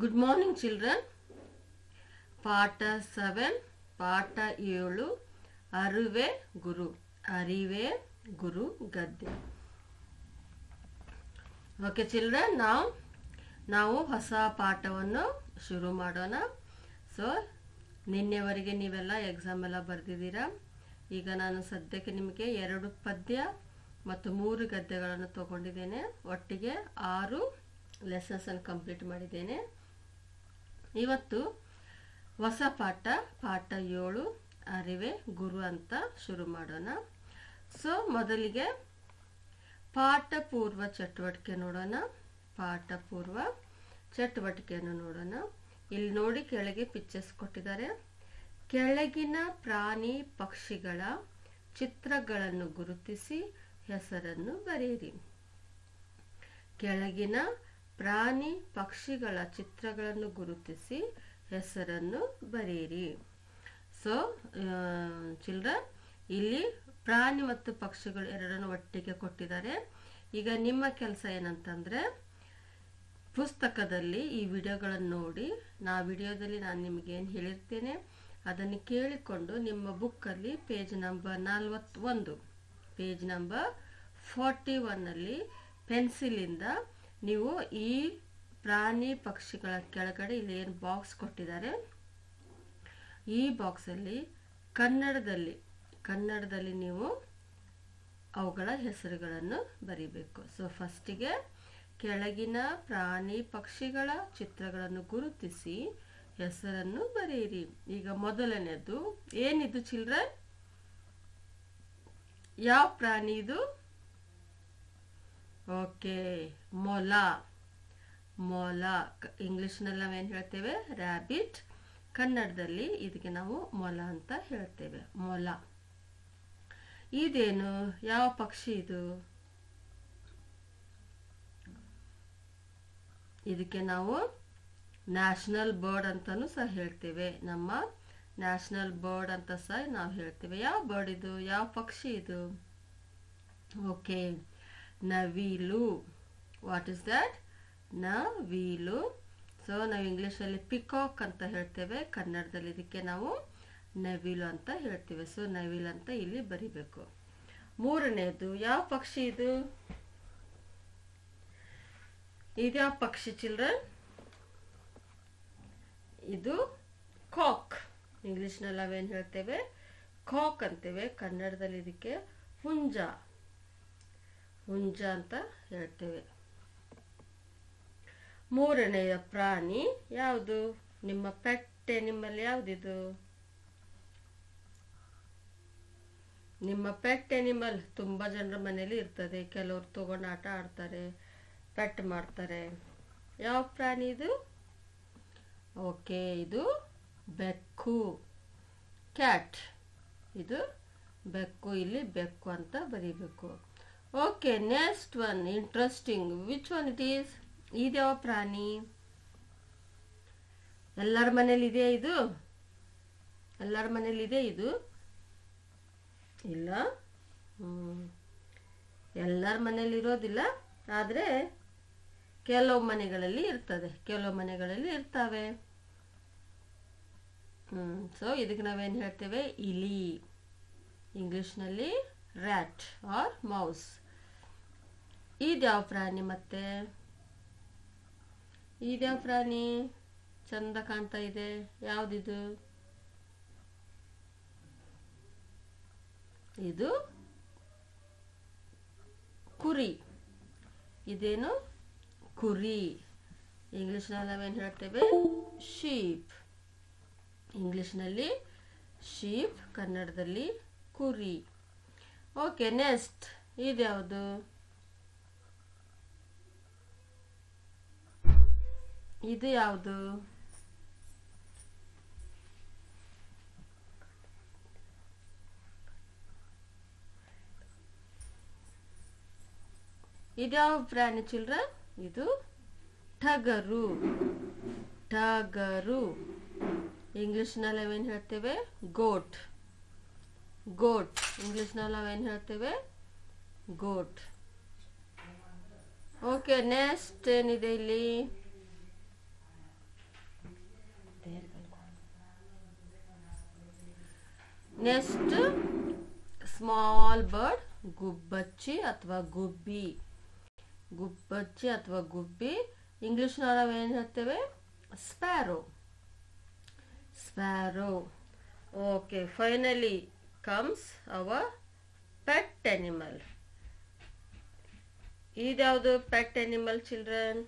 Good morning, children. ಪಾಠ 7 ಪಾಠ 7 ಅರಿವೆ ಗುರು ಗದ್ಯ. ಓಕೆ ಚಿಲ್ಡ್ರನ್, ನಾವು ಹೊಸ ಪಾಠವನ್ನು ಶುರು ಮಾಡೋಣ. ಸೊ ನಿನ್ನೆವರೆಗೆ ನೀವೆಲ್ಲ ಎಕ್ಸಾಮ್ ಎಲ್ಲ ಬರೆದಿದ್ದೀರಾ. ಈಗ ನಾನು ಸದ್ಯಕ್ಕೆ ನಿಮಗೆ 2 ಪದ್ಯ ಮತ್ತು 3 ಗದ್ಯಗಳನ್ನು ತಗೊಂಡಿದ್ದೇನೆ. ಒಟ್ಟಿಗೆ 6 ಲೆಸನ್ಸ್ ಅನ್ನು ಕಂಪ್ಲೀಟ್ ಮಾಡಿದ್ದೇನೆ. ಇವತ್ತು ಹೊಸ ಪಾಠ 7 ಅರಿವೆ ಗುರು ಅಂತ ಶುರು ಮಾಡೋಣ. ಸೊ ಮೊದಲಿಗೆ ಪಾಠ ಪೂರ್ವ ಚಟುವಟಿಕೆ ನೋಡೋಣ. ಪಾಠ ಪೂರ್ವ ಚಟುವಟಿಕೆಯನ್ನು ನೋಡೋಣ. ಇಲ್ಲಿ ನೋಡಿ, ಕೆಳಗೆ ಪಿಕ್ಚರ್ಸ್ ಕೊಟ್ಟಿದ್ದಾರೆ. ಕೆಳಗಿನ ಪ್ರಾಣಿ ಪಕ್ಷಿಗಳ ಚಿತ್ರಗಳನ್ನು ಗುರುತಿಸಿ ಹೆಸರನ್ನು ಬರೆಯಿರಿ. ಕೆಳಗಿನ ಪ್ರಾಣಿ ಪಕ್ಷಿಗಳ ಚಿತ್ರಗಳನ್ನು ಗುರುತಿಸಿ ಹೆಸರನ್ನು ಬರೆಯಿರಿ. ಸೊ ಚಿಲ್ಡ್ರನ್, ಇಲ್ಲಿ ಪ್ರಾಣಿ ಮತ್ತು ಪಕ್ಷಿಗಳು ಎರಡನ್ನು ಒಟ್ಟಿಗೆ ಕೊಟ್ಟಿದ್ದಾರೆ. ಈಗ ನಿಮ್ಮ ಕೆಲಸ ಏನಂತಂದ್ರೆ, ಪುಸ್ತಕದಲ್ಲಿ ಈ ವಿಡಿಯೋಗಳನ್ನು ನೋಡಿ, ವಿಡಿಯೋದಲ್ಲಿ ನಾನು ನಿಮಗೆ ಏನು ಹೇಳಿರ್ತೇನೆ ಅದನ್ನು ಕೇಳಿಕೊಂಡು ನಿಮ್ಮ ಬುಕ್ಕಲ್ಲಿ ಪೇಜ್ ನಂಬರ್ 41, ಪೇಜ್ ನಂಬರ್ 41 ಪೆನ್ಸಿಲಿಂದ ನೀವು ಈ ಪ್ರಾಣಿ ಪಕ್ಷಿಗಳ ಕೆಳಗಡೆ ಇಲ್ಲಿ ಏನು ಬಾಕ್ಸ್ ಕೊಟ್ಟಿದ್ದಾರೆ, ಈ ಬಾಕ್ಸಲ್ಲಿ ಕನ್ನಡದಲ್ಲಿ ನೀವು ಅವುಗಳ ಹೆಸರುಗಳನ್ನು ಬರೀಬೇಕು. ಸೊ ಫಸ್ಟಿಗೆ ಕೆಳಗಿನ ಪ್ರಾಣಿ ಪಕ್ಷಿಗಳ ಚಿತ್ರಗಳನ್ನು ಗುರುತಿಸಿ ಹೆಸರನ್ನು ಬರೆಯಿರಿ. ಈಗ ಮೊದಲನೇದು ಏನಿದು ಚಿಲ್ಡ್ರನ್? ಯಾವ ಪ್ರಾಣಿ ಇದು? ಓಕೆ, ಮೊಲ. ಇಂಗ್ಲಿಷ್ನಲ್ಲಿ ನಾವೇನು ಹೇಳ್ತೇವೆ? ರ್ಯಾಬಿಟ್. ಕನ್ನಡದಲ್ಲಿ ಇದಕ್ಕೆ ನಾವು ಮೊಲ ಅಂತ ಹೇಳ್ತೇವೆ. ಮೊಲ. ಇದೇನು? ಯಾವ ಪಕ್ಷಿ ಇದು? ಇದಕ್ಕೆ ನಾವು ನ್ಯಾಷನಲ್ ಬರ್ಡ್ ಅಂತಾನು ಸಹ ಹೇಳ್ತೇವೆ. ನಮ್ಮ ನ್ಯಾಷನಲ್ ಬರ್ಡ್ ಅಂತ ಸಹ ನಾವು ಹೇಳ್ತೇವೆ. ಯಾವ ಬರ್ಡ್ ಇದು? ಯಾವ ಪಕ್ಷಿ ಇದು? ಓಕೆ, ನವಿಲು. What is that? ನವಿಲು. ಸೊ ನಾವು ಇಂಗ್ಲಿಷಲ್ಲಿ ಪಿಕಾಕ್ ಅಂತ ಹೇಳ್ತೇವೆ, ಕನ್ನಡದಲ್ಲಿ ಇದಕ್ಕೆ ನಾವು ನವಿಲು ಅಂತ ಹೇಳ್ತೇವೆ. ಸೊ ನವಿಲು ಅಂತ ಇಲ್ಲಿ ಬರಿಬೇಕು. ಮೂರನೇದು ಯಾವ ಪಕ್ಷಿ ಇದು? ಇದ್ಯಾವ ಪಕ್ಷಿ ಚಿಲ್ಡ್ರನ್? ಇದು ಕಾಕ್. ಇಂಗ್ಲಿಷ್ನಲ್ಲಿ ನಾವೇನು ಹೇಳ್ತೇವೆ? ಕಾಕ್ ಅಂತೇವೆ. ಕನ್ನಡದಲ್ಲಿ ಇದಕ್ಕೆ ಹುಂಜ ಅಂತ ಹೇಳ್ತೇವೆ. ಮೂರನೆಯ ಪ್ರಾಣಿ ಯಾವುದು? ನಿಮ್ಮ ಪೆಟ್ ಎನಿಮಲ್ ಯಾವುದಿದು? ನಿಮ್ಮ ಪೆಟ್ ಎನಿಮಲ್ ತುಂಬಾ ಜನರ ಮನೆಯಲ್ಲಿ ಇರ್ತದೆ. ಕೆಲವರು ತಗೊಂಡು ಆಟ ಆಡ್ತಾರೆ, ಪೆಟ್ ಮಾಡ್ತಾರೆ. ಯಾವ ಪ್ರಾಣಿ ಇದು? ಓಕೆ, ಇದು ಬೆಕ್ಕು. ಕ್ಯಾಟ್. ಇದು ಬೆಕ್ಕು. ಇಲ್ಲಿ ಬೆಕ್ಕು ಅಂತ ಬರೀಬೇಕು. Okay, next one interesting. Which one it is? ಇದ್ಯಾವ ಪ್ರಾಣಿ? ಎಲ್ಲರ ಮನೇಲಿ ಇದೆ ಇದು? ಎಲ್ಲರ ಮನೇಲಿ ಇದೆ ಇದು? ಇಲ್ಲ, ಎಲ್ಲರ ಮನೇಲಿ ಇರೋದಿಲ್ಲ. ಆದ್ರೆ ಕೆಲವು ಮನೆಗಳಲ್ಲಿ ಇರ್ತದೆ, ಕೆಲವು ಮನೆಗಳಲ್ಲಿ ಇರ್ತಾವೆ. ಸೊ ಇದಕ್ಕೆ ನಾವೇನು ಹೇಳ್ತೇವೆ? ಇಲಿ. ಇಂಗ್ಲಿಷ್ನಲ್ಲಿ ರ್ಯಾಟ್ ಆರ್ ಮೌಸ್. ಇದ್ಯಾವ ಪ್ರಾಣಿ? ಮತ್ತೆ ಇದ್ಯಾವ ಪ್ರಾಣಿ? ಚಂದ ಕಾಣ್ತಾ ಇದೆ. ಯಾವ್ದಿದು? ಇದು ಕುರಿ. ಇದೇನು? ಕುರಿ. ಇಂಗ್ಲಿಷ್ನಲ್ಲಿ ನಾವೇನು ಹೇಳ್ತೇವೆ? ಶೀಪ್. ಇಂಗ್ಲಿಷ್ನಲ್ಲಿ ಶೀಪ್, ಕನ್ನಡದಲ್ಲಿ ಕುರಿ. ಓಕೆ, ನೆಕ್ಸ್ಟ್ ಇದ್ಯಾವುದು? ಇದು ಯಾವುದು? ಇದ್ಯಾವ ಪ್ರಾಣಿ ಚಿಲ್ಡ್ರನ್? ಇದು ಟಗರು. ಇಂಗ್ಲಿಷ್ನಲ್ಲಿ ನಾವೇನು ಹೇಳ್ತೇವೆ? ಗೋಟ್. ಇಂಗ್ಲಿಷ್ನಲ್ಲಿ ನಾವೇನು ಹೇಳ್ತೇವೆ? ಗೋಟ್. ಓಕೆ, ನೆಕ್ಸ್ಟ್ ಏನಿದೆ ಇಲ್ಲಿ? ನೆಕ್ಸ್ಟ್ ಸ್ಮಾಲ್ ಬರ್ಡ್, ಗುಬ್ಬಚ್ಚಿ ಅಥವಾ ಗುಬ್ಬಿ. ಗುಬ್ಬಚ್ಚಿ ಅಥವಾ ಗುಬ್ಬಿ, ಇಂಗ್ಲಿಷ್ ನಾವು ಏನು ಹೇಳ್ತೇವೆ? Sparrow. Sparrow. Okay, finally comes our pet animal. ಇದ್ಯಾವುದು ಪೆಟ್ ಅನಿಮಲ್ ಚಿಲ್ಡ್ರನ್?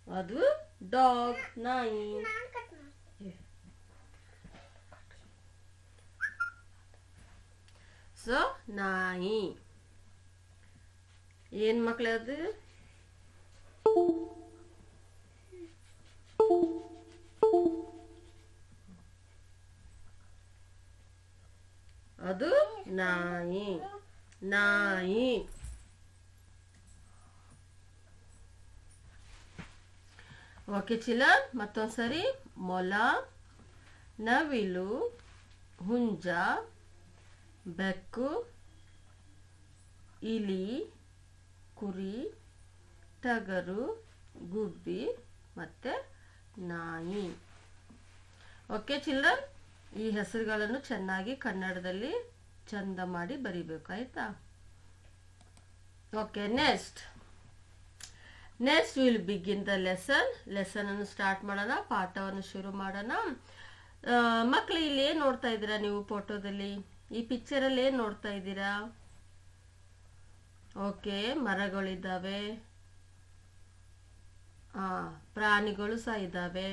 ಅದು ಡಾಗ್, ನಾಯಿ. ಸೊ ನಾಯಿ. ಏನ್ ಮಕ್ಳು ಅದು? ಅದು ನಾಯಿ. ನಾಯಿ. ಓಕೆ ಚಿಲ್ಲರ್, ಮತ್ತೊಂದ್ಸರಿ. ಮೊಲ, ನವಿಲು, ಹುಂಜ, ಬೆಕ್ಕು, ಇಲಿ, ಕುರಿ, ಟಗರು, ಗುಬ್ಬಿ ಮತ್ತೆ ನಾಯಿ. ಓಕೆ ಚಿಲ್ಡ್ರನ್, ಈ ಹೆಸರುಗಳನ್ನು ಚೆನ್ನಾಗಿ ಕನ್ನಡದಲ್ಲಿ ಚಂದ ಮಾಡಿ ಬರಿಬೇಕು, ಆಯ್ತಾ? Okay, next will begin the lesson ಅನ್ನು ಸ್ಟಾರ್ಟ್ ಮಾಡೋಣ, ಪಾಠವನ್ನು ಶುರು ಮಾಡೋಣ. ಮಕ್ಕಳು, ಇಲ್ಲಿ ಏನ್ ನೋಡ್ತಾ ಇದ್ದೀರಾ ನೀವು ಫೋಟೋದಲ್ಲಿ? ಈ ಪಿಕ್ಚರ್ ಅಲ್ಲಿ ಏನ್ ನೋಡ್ತಾ ಇದ್ದೀರಾ? ಓಕೆ, ಮರಗಳಿದ್ದಾವೆ, ಪ್ರಾಣಿಗಳು ಸಹ ಇದ್ದಾವೆ,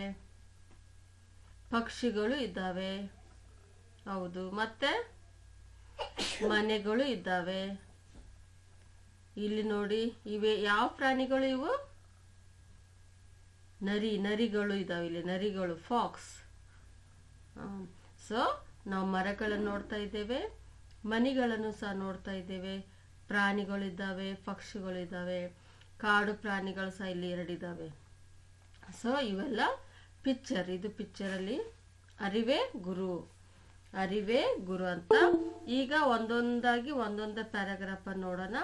ಪಕ್ಷಿಗಳು ಇದ್ದಾವೆ, ಹೌದು, ಮತ್ತೆ ಮನೆಗಳು ಇದ್ದಾವೆ. ಇಲ್ಲಿ ನೋಡಿ, ಇವೆ ಯಾವ ಪ್ರಾಣಿಗಳು? ಇವು ನರಿಗಳು ಇದಾವೆ. ಇಲ್ಲಿ ನರಿಗಳು, ಫಾಕ್ಸ್. ಸೊ ನಾವು ಮರಗಳನ್ನು ನೋಡ್ತಾ ಇದ್ದೇವೆ, ಮನೆಗಳನ್ನು ಸಹ ನೋಡ್ತಾ ಇದ್ದೇವೆ, ಪ್ರಾಣಿಗಳಿದ್ದಾವೆ, ಪಕ್ಷಿಗಳಿದ್ದಾವೆ, ಕಾಡು ಪ್ರಾಣಿಗಳು ಸಹ ಇಲ್ಲಿ 2 ಇದ್ದಾವೆ. ಸೊ ಇವೆಲ್ಲ ಪಿಕ್ಚರ್. ಇದು ಪಿಕ್ಚರಲ್ಲಿ ಅರಿವೇ ಗುರು ಅಂತ. ಈಗ ಒಂದೊಂದಾಗಿ ಒಂದೊಂದೇ ಪ್ಯಾರಾಗ್ರಾಫ್ ನೋಡೋಣ.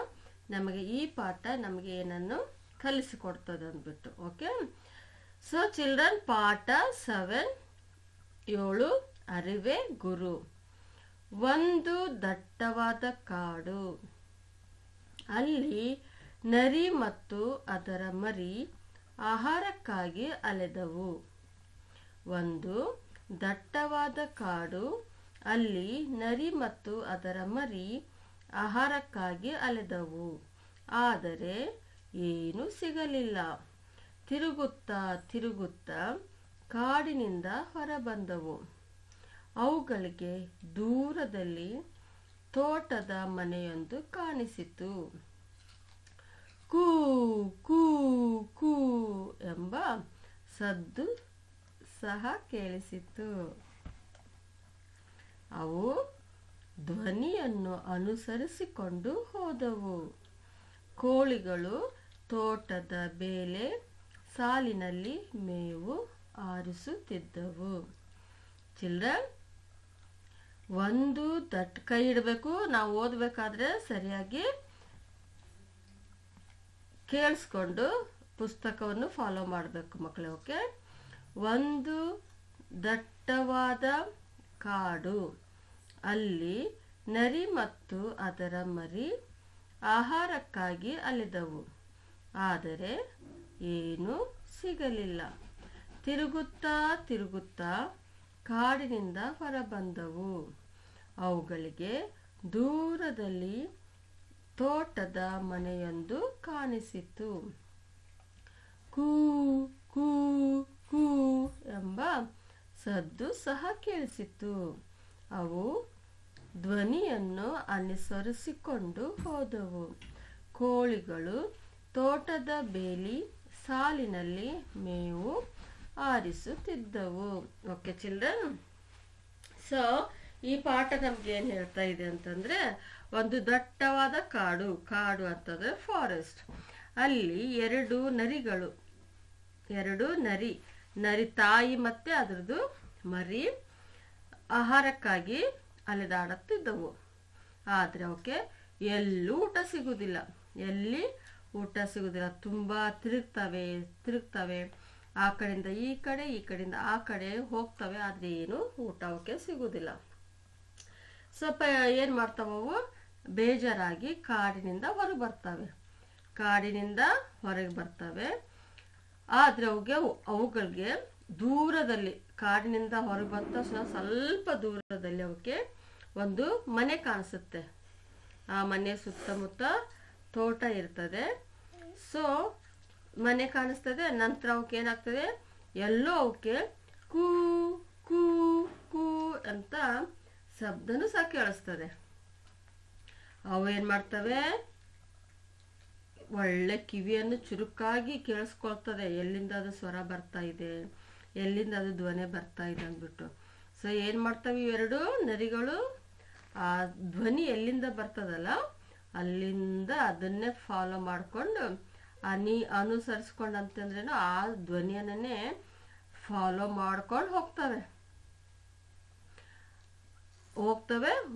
ನಮಗೆ ಈ ಪಾಠ ನಮಗೆ ಏನನ್ನು ಕಲಿಸಿಕೊಡ್ತದೆ ಅಂದ್ಬಿಟ್ಟು. ಓಕೆ, ಸೊ ಚಿಲ್ಡ್ರನ್, ಪಾಠ 7 ಅರಿವೇ ಗುರು. ಒಂದು ದಟ್ಟವಾದ ಕಾಡು. ಅಲ್ಲಿ ನರಿ ಮತ್ತು ಅದರ ಮರಿ ಆಹಾರಕ್ಕಾಗಿ ಅಲೆದವು. ಒಂದು ದಟ್ಟವಾದ ಕಾಡು. ಅಲ್ಲಿ ನರಿ ಮತ್ತು ಅದರ ಮರಿ ಆಹಾರಕ್ಕಾಗಿ ಅಲೆದವು. ಆದರೆ ಏನೂ ಸಿಗಲಿಲ್ಲ. ತಿರುಗುತ್ತಾ ಕಾಡಿನಿಂದ ಹೊರಬಂದವು. ಅವುಗಳಿಗೆ ದೂರದಲ್ಲಿ ತೋಟದ ಮನೆಯೊಂದು ಕಾಣಿಸಿತು. ಕೂ ಕೂ ಕೂ ಎಂಬ ಸದ್ದು ಸಹ ಕೇಳಿಸಿತು. ಅವು ಧ್ವನಿಯನ್ನು ಅನುಸರಿಸಿಕೊಂಡು ಹೋದವು. ಕೋಳಿಗಳು ತೋಟದ ಬೇಲೆ ಸಾಲಿನಲ್ಲಿ ಮೇವು ಆರಿಸುತ್ತಿದ್ದವು. ಚಿಲ್ಡ್ರನ್, ಒಂದು ಕೈ ಇಡಬೇಕು. ನಾವು ಓದಬೇಕಾದ್ರೆ ಸರಿಯಾಗಿ ಕೇಳಿಸ್ಕೊಂಡು ಪುಸ್ತಕವನ್ನು ಫಾಲೋ ಮಾಡಬೇಕು ಮಕ್ಕಳೇ. ಓಕೆ, ಒಂದು ದಟ್ಟವಾದ ಕಾಡು. ಅಲ್ಲಿ ನರಿ ಮತ್ತು ಅದರ ಮರಿ ಆಹಾರಕ್ಕಾಗಿ ಅಲೆದವು. ಆದರೆ ಏನೂ ಸಿಗಲಿಲ್ಲ. ತಿರುಗುತ್ತಾ ಕಾಡಿನಿಂದ ಹೊರಬಂದವು. ಅವುಗಳಿಗೆ ದೂರದಲ್ಲಿ ತೋಟದ ಮನೆಯೊಂದು ಕಾಣಿಸಿತು. ಕೂ ಕೂ ಕೂ ಎಂಬ ಸದ್ದು ಸಹ ಕೇಳಿಸಿತು. ಅವು ಧ್ವನಿಯನ್ನು ಅನುಸರಿಸಿಕೊಂಡು ಹೋದವು. ಕೋಳಿಗಳು ತೋಟದ ಬೇಲಿ ಸಾಲಿನಲ್ಲಿ ಮೇವು ಆರಿಸುತ್ತಿದ್ದವು. ಓಕೆ ಚಿಲ್ಡ್ರನ್, ಸೊ ಈ ಪಾಠ ನಮ್ಗೆ ಏನ್ ಹೇಳ್ತಾ ಇದೆ ಅಂತಂದ್ರೆ, ಒಂದು ದಟ್ಟವಾದ ಕಾಡು ಅಂತಂದ್ರೆ ಫಾರೆಸ್ಟ್. ಅಲ್ಲಿ 2 ನರಿಗಳು, 2 ನರಿ ತಾಯಿ ಮತ್ತೆ ಅದ್ರದ್ದು ಮರಿ ಆಹಾರಕ್ಕಾಗಿ ಅಲೆದಾಡುತ್ತಿದ್ದವು. ಆದ್ರೆ ಅವಕ್ಕೆ ಎಲ್ಲೂ ಊಟ ಸಿಗುವುದಿಲ್ಲ. ತುಂಬಾ ತಿರುಗ್ತವೆ. ಆ ಕಡೆಯಿಂದ ಈ ಕಡೆ ಈ ಕಡೆಯಿಂದ ಆ ಕಡೆ ಹೋಗ್ತವೆ, ಆದರೆ ಏನು ಊಟ ಅವಕ್ಕೆ ಸಿಗುವುದಿಲ್ಲ. ಸ್ವಲ್ಪ ಏನು ಮಾಡ್ತಾವವು, ಬೇಜಾರಾಗಿ ಕಾಡಿನಿಂದ ಹೊರಗೆ ಬರ್ತವೆ. ಕಾಡಿನಿಂದ ಹೊರಗೆ ಬರ್ತವೆ. ಆದರೆ ಅವುಗಳಿಗೆ ದೂರದಲ್ಲಿ, ಕಾಡಿನಿಂದ ಹೊರಗೆ ಬಂದ ತಕ್ಷಣ ಸ್ವಲ್ಪ ದೂರದಲ್ಲಿ ಅವಕ್ಕೆ ಒಂದು ಮನೆ ಕಾಣಿಸುತ್ತೆ. ಆ ಮನೆ ಸುತ್ತಮುತ್ತ ತೋಟ ಇರ್ತದೆ. ಸೊ ಮನೆ ಕಾಣಿಸ್ತದೆ. ನಂತರ ಅವಕ್ಕೆ ಏನಾಗ್ತದೆ, ಎಲ್ಲೋ ಅವಕ್ಕೆ ಕೂ ಕೂ ಕೂ ಅಂತ ಶಬ್ದನೂ ಸಹ ಕೇಳಿಸ್ತದೆ. ಅವು ಏನು ಮಾಡ್ತವೆ, ಒಳ್ಳೆ ಕಿವಿಯನ್ನು ಚುರುಕಾಗಿ ಕೇಳಿಸ್ಕೊಳ್ತದೆ, ಎಲ್ಲಿಂದ ಅದು ಸ್ವರ ಬರ್ತಾ ಇದೆ, ಎಲ್ಲಿಂದ ಅದು ಧ್ವನಿ ಬರ್ತಾ ಇದೆ ಅಂದ್ಬಿಟ್ಟು. ಸೊ ಏನು ಮಾಡ್ತವೆ ಇವೆರಡು ನರಿಗಳು, ಆ ಧ್ವನಿ ಎಲ್ಲಿಂದ ಬರ್ತದಲ್ಲ ಅಲ್ಲಿಂದ ಅದನ್ನೇ ಫಾಲೋ ಮಾಡಿಕೊಂಡು ಅನುಸರಿಸ್ಕೊಂಡು ಅಂತಂದ್ರೇನು ಆ ಧ್ವನಿಯನ್ನೇ ಫಾಲೋ ಮಾಡ್ಕೊಂಡು ಹೋಗ್ತವೆ.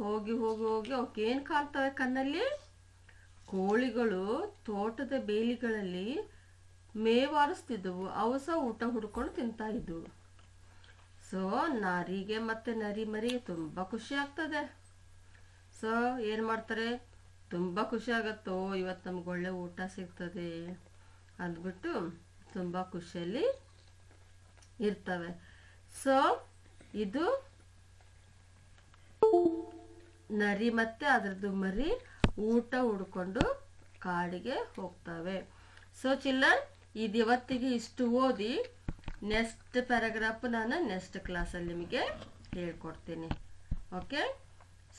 ಹೋಗಿ ಹೋಗಿ ಹೋಗಿ ಅವಕ್ಕೆ ಏನು ಕಾಣ್ತವೆ ಕಣ್ಣಲ್ಲಿ, ಕೋಳಿಗಳು ತೋಟದ ಬೇಲಿಗಳಲ್ಲಿ ಮೇವಾರಿಸ್ತಿದ್ದವು. ಅವು ಸಹ ಊಟ ಹುಡ್ಕೊಂಡು ತಿಂತಾ ಇದ್ವು. ಸೊ ನರಿಗೆ ಮತ್ತೆ ನರಿ ಮರಿಗೆ ತುಂಬ ಖುಷಿ ಆಗ್ತದೆ. ಸೊ ಏನು ಮಾಡ್ತಾರೆ, ತುಂಬ ಖುಷಿ ಆಗತ್ತೋ ಇವತ್ತು ನಮ್ಗೆ ಒಳ್ಳೆ ಊಟ ಸಿಗ್ತದೆ ಅಂದ್ಬಿಟ್ಟು ತುಂಬ ಖುಷಿಯಲ್ಲಿ ಇರ್ತವೆ. ಸೊ ಇದು ನರಿ ಮತ್ತೆ ಅದರದ್ದು ಮರಿ ಊಟ ಹುಡ್ಕೊಂಡು ಕಾಡಿಗೆ ಹೋಗ್ತವೆ. ಸೊ ಚಿಲ್ಡ್ರನ್, ಇವತ್ತಿಗೆ ಇಷ್ಟು ಓದಿ ನೆಕ್ಸ್ಟ್ ಪ್ಯಾರಾಗ್ರಾಫ್ ನಾನು ನೆಕ್ಸ್ಟ್ ಕ್ಲಾಸಲ್ಲಿ ನಿಮಗೆ ಹೇಳ್ಕೊಡ್ತೀನಿ. ಓಕೆ.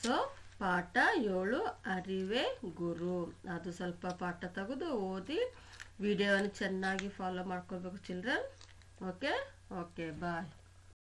ಸೊ ಪಾಠ 7 ಅರಿವೇ ಗುರು, ಅದು ಸ್ವಲ್ಪ ಪಾಠ ತೆಗೆದು ಓದಿ ವಿಡಿಯೋವನ್ನು ಚೆನ್ನಾಗಿ ಫಾಲೋ ಮಾಡ್ಕೊಳ್ಬೇಕು ಚಿಲ್ಡ್ರನ್. ಓಕೆ. ಬಾಯ್.